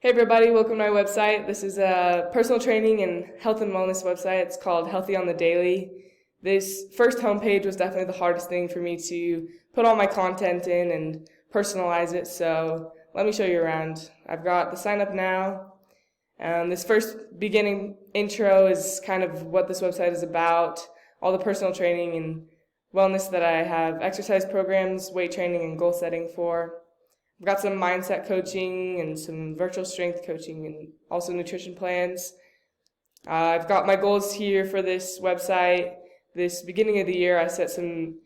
Hey everybody, welcome to my website. This is a personal training and health and wellness website. It's called Healthy on the Daily. This first homepage was definitely the hardest thing for me to put all my content in and personalize it, so let me show you around. I've got the sign up now. This first beginning intro is kind of what this website is about, all the personal training and wellness that I have exercise programs, weight training, and goal setting for. I've got some mindset coaching and some virtual strength coaching and also nutrition plans. I've got my goals here for this website. This beginning of the year, I set some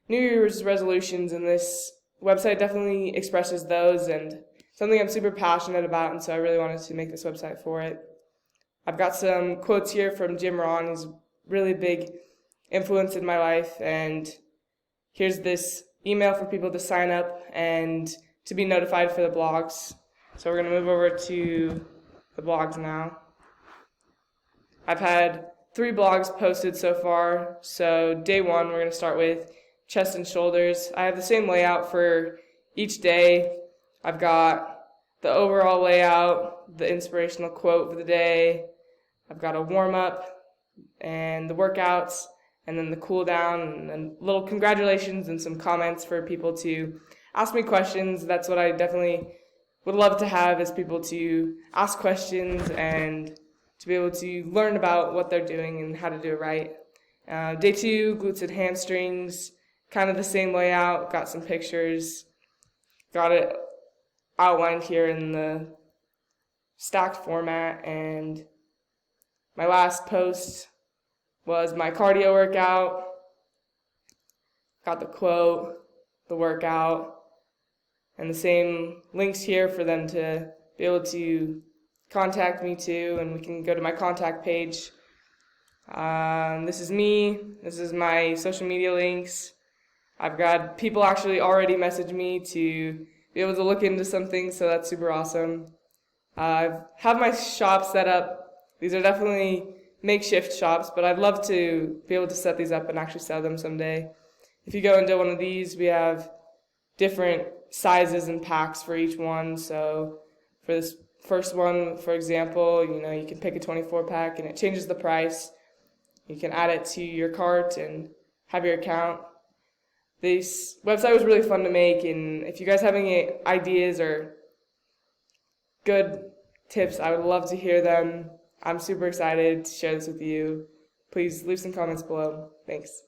New Year's resolutions, and this website definitely expresses those and something I'm super passionate about, and so I really wanted to make this website for it. I've got some quotes here from Jim Rohn. He's a really big influence in my life, and here's this email for people to sign up and to be notified for the blogs. So we're going to move over to the blogs now. I've had 3 blogs posted so far. So day 1, we're going to start with chest and shoulders. I have the same layout for each day. I've got the overall layout, the inspirational quote for the day. I've got a warm-up and the workouts, and then the cool down, and then little congratulations and some comments for people to ask me questions. That's what I definitely would love to have, is people to ask questions and to be able to learn about what they're doing and how to do it right. Day 2, glutes and hamstrings, kind of the same layout, got some pictures, got it outlined here in the stacked format. And my last post was my cardio workout, got the quote, the workout, and the same links here for them to be able to contact me too, and we can go to my contact page. This is me. This is my social media links. I've got people actually already message me to be able to look into something, so that's super awesome. I have my shop set up. These are definitely makeshift shops, but I'd love to be able to set these up and actually sell them someday. If you go into one of these, we have different sizes and packs for each one. So for this first one, for example, you can pick a 24 pack and it changes the price. You can add it to your cart and have your account. This website was really fun to make, and if you guys have any ideas or good tips, I would love to hear them. I'm super excited to share this with you. Please leave some comments below. Thanks.